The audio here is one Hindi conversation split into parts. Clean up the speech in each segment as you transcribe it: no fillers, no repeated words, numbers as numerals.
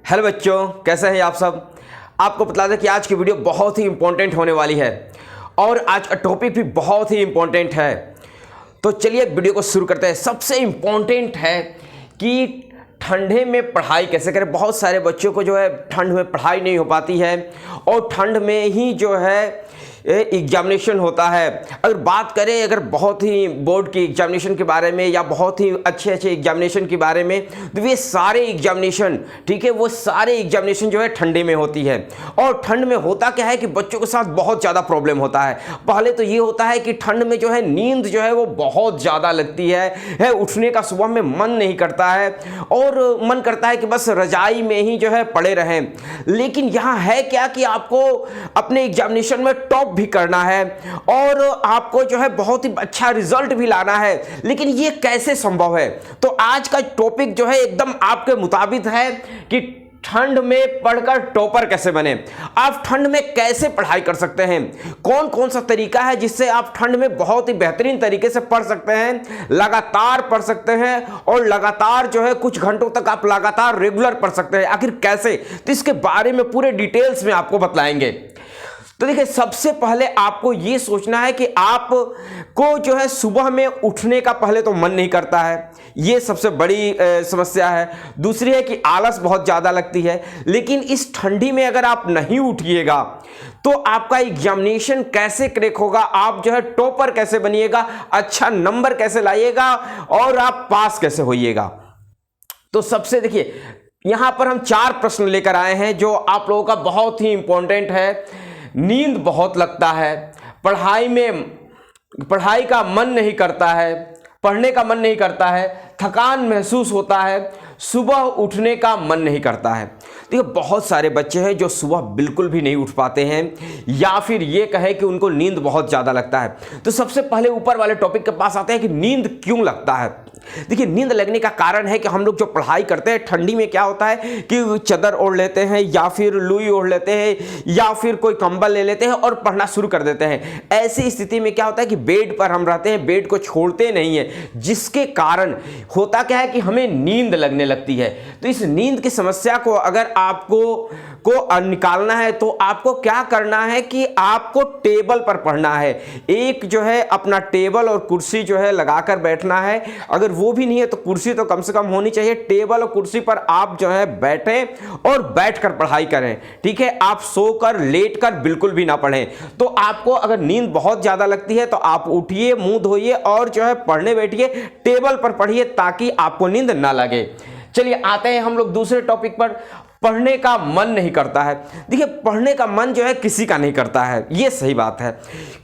हेलो बच्चों, कैसे हैं आप सब। आपको बता दें कि आज की वीडियो बहुत ही इंपॉर्टेंट होने वाली है और आज का टॉपिक भी बहुत ही इंपॉर्टेंट है। तो चलिए वीडियो को शुरू करते हैं। सबसे इंपॉर्टेंट है कि ठंडे में पढ़ाई कैसे करें। बहुत सारे बच्चों को जो है ठंड में पढ़ाई नहीं हो पाती है और ठंड में ही जो है एग्जामिनेशन होता है। अगर बात करें अगर बहुत ही बोर्ड की एग्जामिनेशन के बारे में या बहुत ही अच्छे एग्जामिनेशन के बारे में, तो वे सारे एग्जामिनेशन, ठीक है, वो सारे एग्जामिनेशन जो है ठंडे में होती है। और ठंड में होता क्या है कि बच्चों के साथ बहुत ज़्यादा प्रॉब्लम होता है। पहले तो ये होता है कि ठंड में जो है नींद जो है वो बहुत ज़्यादा लगती है, उठने का सुबह में मन नहीं करता है और मन करता है कि बस रजाई में ही जो है पड़े रहें। लेकिन यहाँ है क्या कि आपको अपने एग्जामिनेशन में टॉप भी करना है और आपको जो है बहुत ही अच्छा रिजल्ट भी लाना है। लेकिन ये कैसे संभव है? तो आज का टॉपिक जो है एकदम आपके मुताबिक है कि ठंड में पढ़कर टॉपर कैसे बने। आप ठंड में कैसे पढ़ाई कर सकते हैं, कौन कौन सा तरीका है जिससे आप ठंड में बहुत ही बेहतरीन तरीके से पढ़ सकते हैं, लगातार पढ़ सकते हैं और लगातार जो है कुछ घंटों तक आप लगातार रेगुलर पढ़ सकते हैं। आखिर कैसे, तो इसके बारे में पूरे डिटेल्स में आपको बतलाएंगे। तो देखिए, सबसे पहले आपको यह सोचना है कि आप को जो है सुबह में उठने का पहले तो मन नहीं करता है, यह सबसे बड़ी समस्या है। दूसरी है कि आलस बहुत ज़्यादा लगती है। लेकिन इस ठंडी में अगर आप नहीं उठिएगा तो आपका एग्जामिनेशन कैसे क्रैक होगा, आप जो है टॉपर कैसे बनिएगा, अच्छा नंबर कैसे लाइएगा और आप पास कैसे होइएगा। तो सबसे देखिए, यहां पर हम 4 प्रश्न लेकर आए हैं जो आप लोगों का बहुत ही इंपॉर्टेंट है। नींद बहुत लगता है, पढ़ाई का मन नहीं करता है, पढ़ने का मन नहीं करता है, थकान महसूस होता है, सुबह उठने का मन नहीं करता है। देखिए, बहुत सारे बच्चे हैं जो सुबह बिल्कुल भी नहीं उठ पाते हैं या फिर ये कहे कि उनको नींद बहुत ज़्यादा लगता है। तो सबसे पहले ऊपर वाले टॉपिक के पास आते हैं कि नींद क्यों लगता है। देखिए, नींद लगने का कारण है कि हम लोग जो पढ़ाई करते हैं ठंडी में क्या होता है कि चादर ओढ़ लेते हैं या फिर लुई ओढ़ लेते हैं या फिर कोई कंबल ले लेते हैं और पढ़ना शुरू कर देते हैं। ऐसी स्थिति में क्या होता है कि बेड पर हम रहते हैं, बेड को छोड़ते नहीं है, जिसके कारण होता क्या है कि हमें नींद लगने लगती है। तो इस नींद की समस्या को अगर आपको निकालना है तो आपको क्या करना है कि आपको टेबल पर पढ़ना है। एक जो है अपना टेबल और कुर्सी जो है लगाकर बैठना है। अगर वो भी नहीं है तो कुर्सी तो कम से कम होनी चाहिए। टेबल और कुर्सी पर आप जो है बैठें और बैठकर पढ़ाई करें, ठीक है। आप सोकर लेटकर बिल्कुल भी ना पढ़ें। तो आपको अगर नींद बहुत ज्यादा लगती है तो आप उठिए, मुंह धोइए और जो है पढ़ने बैठिए, टेबल पर पढ़िए ताकि आपको नींद ना लगे। चलिए आते हैं हम लोग दूसरे टॉपिक पर। पढ़ने का मन नहीं करता है। देखिए, पढ़ने का मन जो है किसी का नहीं करता है, ये सही बात है,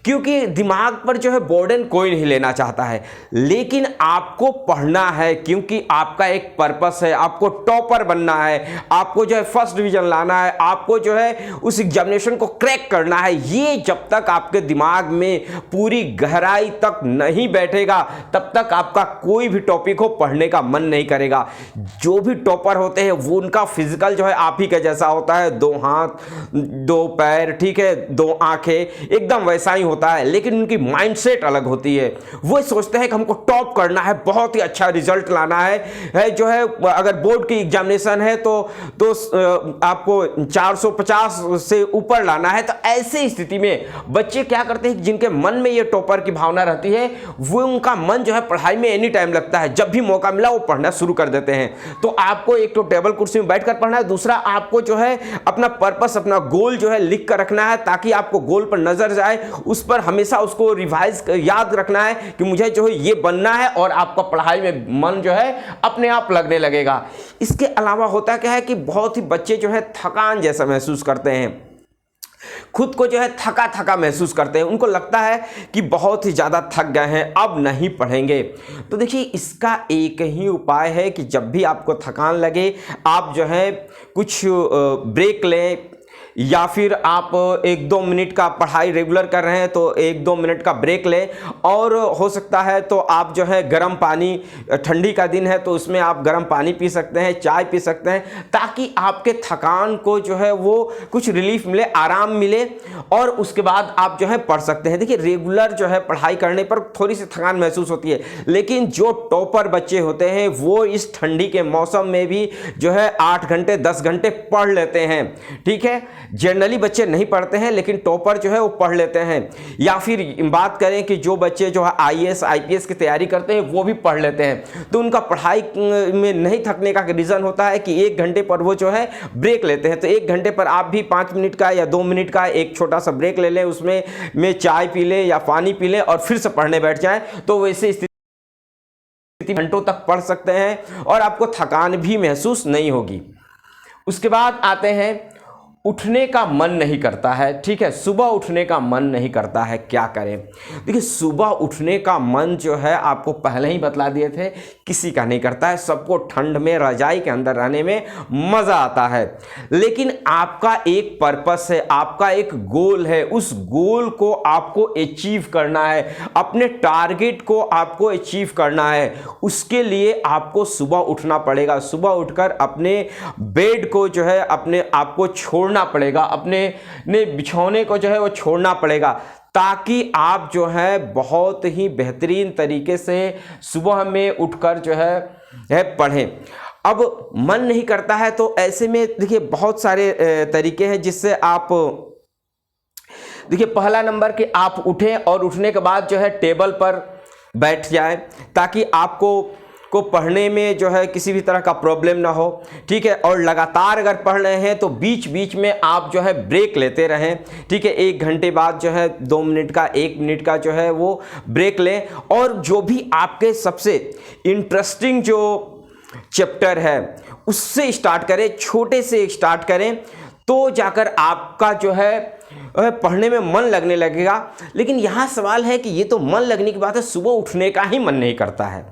क्योंकि दिमाग पर जो है बर्डन कोई नहीं लेना चाहता है। लेकिन आपको पढ़ना है क्योंकि आपका एक पर्पस है, आपको टॉपर बनना है, आपको जो है फर्स्ट डिवीजन लाना है, आपको जो है उस एग्जामिनेशन को क्रैक करना है। ये जब तक आपके दिमाग में पूरी गहराई तक नहीं बैठेगा तब तक आपका कोई भी टॉपिक हो पढ़ने का मन नहीं करेगा। जो भी टॉपर होते हैं वो उनका फिजिकल जो है आप ही का जैसा होता है, 2 हाथ 2 पैर, ठीक है, 2 आंखें, एकदम वैसा ही होता है। लेकिन उनकी माइंडसेट अलग होती है। वो सोचते हैं कि हमको टॉप करना है, बहुत ही अच्छा रिजल्ट लाना है जो है अगर बोर्ड की एग्जामिनेशन है तो आपको 450 से ऊपर लाना है। तो ऐसे स्थिति में बच्चे क्या करते हैं, जिनके मन में ये टॉपर की भावना रहती है वो उनका मन जो है पढ़ाई में एनी टाइम लगता है, जब भी मौका मिला वो पढ़ना शुरू कर देते हैं। तो आपको एक तो टेबल कुर्सी में बैठकर पढ़ना है, दूसरा आपको जो है अपना पर्पस, अपना गोल जो है लिख कर रखना है ताकि आपको गोल पर नजर जाए, उस पर हमेशा उसको रिवाइज याद रखना है कि मुझे जो है ये बनना है और आपका पढ़ाई में मन जो है अपने आप लगने लगेगा। इसके अलावा होता क्या है कि बहुत ही बच्चे जो है थकान जैसा महसूस करते हैं, खुद को जो है थका थका महसूस करते हैं। उनको लगता है कि बहुत ही ज़्यादा थक गए हैं, अब नहीं पढ़ेंगे। तो देखिए, इसका एक ही उपाय है कि जब भी आपको थकान लगे आप जो है कुछ ब्रेक लें या फिर आप 1-2 मिनट का पढ़ाई रेगुलर कर रहे हैं तो 1-2 मिनट का ब्रेक लें। और हो सकता है तो आप जो है गर्म पानी, ठंडी का दिन है तो उसमें आप गर्म पानी पी सकते हैं, चाय पी सकते हैं, ताकि आपके थकान को जो है वो कुछ रिलीफ मिले, आराम मिले, और उसके बाद आप जो है पढ़ सकते हैं। देखिए रेगुलर जो है पढ़ाई करने पर थोड़ी सी थकान महसूस होती है, लेकिन जो टॉपर बच्चे होते हैं वो इस ठंडी के मौसम में भी जो है 8 घंटे 10 घंटे पढ़ लेते हैं। ठीक है, जनरली बच्चे नहीं पढ़ते हैं, लेकिन टॉपर जो है वो पढ़ लेते हैं। या फिर बात करें कि जो बच्चे जो है IAS IPS की तैयारी करते हैं वो भी पढ़ लेते हैं, तो उनका पढ़ाई में नहीं थकने का रीज़न होता है कि 1 घंटे पर वो जो है ब्रेक लेते हैं। तो 1 घंटे पर आप भी 5 मिनट का या 2 मिनट का एक छोटा सा ब्रेक ले लें, उसमें चाय पी लें या पानी पी लें और फिर से पढ़ने बैठ जाएं, तो वैसे स्थिति घंटों तक पढ़ सकते हैं और आपको थकान भी महसूस नहीं होगी। उसके बाद आते हैं, उठने का मन नहीं करता है। ठीक है, सुबह उठने का मन नहीं करता है, क्या करें? देखिए सुबह उठने का मन जो है आपको पहले ही बतला दिए थे, किसी का नहीं करता है। सबको ठंड में रजाई के अंदर रहने में मज़ा आता है, लेकिन आपका एक पर्पस है, आपका एक गोल है, उस गोल को आपको अचीव करना है, अपने टारगेट को आपको अचीव करना है। उसके लिए आपको सुबह उठना पड़ेगा। सुबह उठकर अपने बेड को जो है अपने आपको छोड़ना पड़ेगा, अपने बिछौने को जो है वो छोड़ना पड़ेगा, ताकि आप जो है बहुत ही बेहतरीन तरीके से सुबह में उठकर जो है पढ़ें। अब मन नहीं करता है तो ऐसे में देखिए बहुत सारे तरीके हैं जिससे आप, देखिए पहला नंबर कि आप उठें और उठने के बाद जो है टेबल पर बैठ जाएं, ताकि आपको पढ़ने में जो है किसी भी तरह का प्रॉब्लम ना हो। ठीक है, और लगातार अगर पढ़ रहे हैं तो बीच बीच में आप जो है ब्रेक लेते रहें। ठीक है, 1 घंटे बाद जो है 2 मिनट का 1 मिनट का जो है वो ब्रेक लें, और जो भी आपके सबसे इंटरेस्टिंग जो चैप्टर है उससे स्टार्ट करें, छोटे से स्टार्ट करें, तो जाकर आपका जो है पढ़ने में मन लगने लगेगा। लेकिन यहाँ सवाल है कि ये तो मन लगने की बात है, सुबह उठने का ही मन नहीं करता है।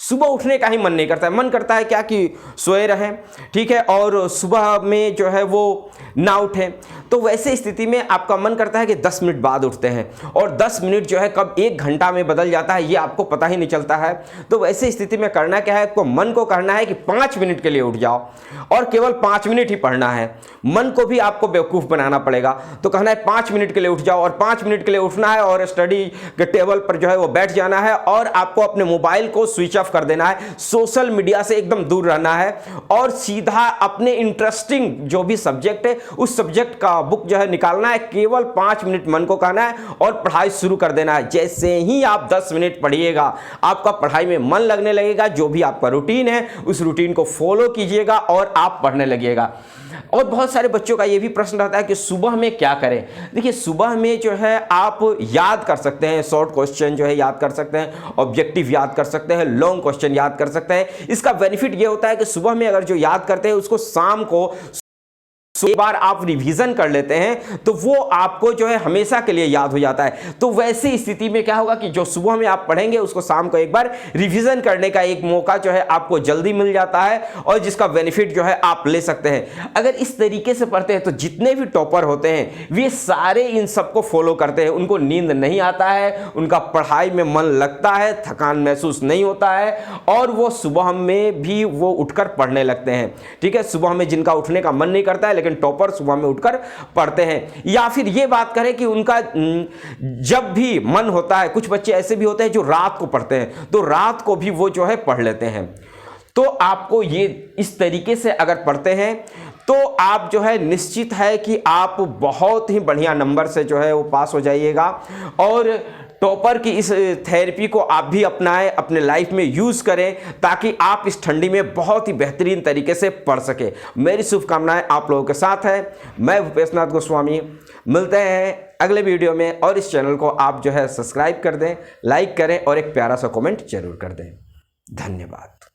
सुबह उठने का ही मन नहीं करता है, मन करता है क्या कि सोए रहें। ठीक है, और सुबह में जो है वो ना उठें। तो वैसे स्थिति में आपका मन करता है कि 10 मिनट बाद उठते हैं, और 10 मिनट जो है कब 1 घंटा में बदल जाता है ये आपको पता ही नहीं चलता है। तो वैसे स्थिति में करना क्या है, आपको मन को करना है कि 5 मिनट के लिए उठ जाओ और केवल 5 मिनट ही पढ़ना है। मन को भी आपको बेवकूफ़ बनाना पड़ेगा, तो कहना है 5 मिनट के लिए उठ जाओ, और 5 मिनट के लिए उठना है और स्टडी के टेबल पर जो है वो बैठ जाना है, और आपको अपने मोबाइल को स्विच ऑफ कर देना है, सोशल मीडिया से एकदम दूर रहना है, और सीधा अपने इंटरेस्टिंग जो भी सब्जेक्ट है उस सब्जेक्ट का बुक जो है निकालना है। केवल 5 मिनट मन को कहना है और पढ़ाई शुरू कर देना है। जैसे ही आप 10 मिनट पढ़िएगा आपका पढ़ाई में मन लगने लगेगा। जो भी आपका रूटीन है उस रूटीन को फॉलो कीजिएगा और आप पढ़ने लगिएगा। और बहुत सारे बच्चों का ये भी प्रश्न रहता है कि सुबह में क्या करें। देखिए सुबह में जो है आप याद कर सकते हैं, शॉर्ट क्वेश्चन जो है याद कर सकते हैं, ऑब्जेक्टिव याद कर सकते हैं, लॉन्ग क्वेश्चन याद कर सकते हैं। इसका बेनिफिट ये होता है कि सुबह में अगर जो याद करते हैं उसको शाम को एक बार आप रिवीजन कर लेते हैं तो वो आपको जो है हमेशा के लिए याद हो जाता है। तो वैसी स्थिति में क्या होगा कि जो सुबह में आप पढ़ेंगे उसको शाम को एक बार रिवीजन करने का एक मौका जो है आपको जल्दी मिल जाता है, और जिसका बेनिफिट जो है आप ले सकते हैं। अगर इस तरीके से पढ़ते हैं तो जितने भी टॉपर होते हैं वे सारे इन सबको फॉलो करते हैं। उनको नींद नहीं आता है, उनका पढ़ाई में मन लगता है, थकान महसूस नहीं होता है, और वो सुबह में भी वो उठकर पढ़ने लगते हैं। ठीक है, सुबह में जिनका उठने का मन नहीं करता है लेकिन टॉपर सुबह में उठकर पढ़ते हैं। या फिर ये बात करें कि उनका जब भी मन होता है, कुछ बच्चे ऐसे भी होते हैं जो रात को पढ़ते हैं, तो रात को भी वो जो है पढ़ लेते हैं। तो आपको ये इस तरीके से अगर पढ़ते हैं तो आप जो है निश्चित है कि आप बहुत ही बढ़िया नंबर से जो है वो पास हो जाइएगा। और टॉपर की इस थेरेपी को आप भी अपनाएं, अपने लाइफ में यूज़ करें, ताकि आप इस ठंडी में बहुत ही बेहतरीन तरीके से पढ़ सके। मेरी शुभकामनाएं आप लोगों के साथ है। मैं भूपेश नाथ गोस्वामी, मिलते हैं अगले वीडियो में। और इस चैनल को आप जो है सब्सक्राइब कर दें, लाइक करें और एक प्यारा सा कमेंट जरूर कर दें। धन्यवाद।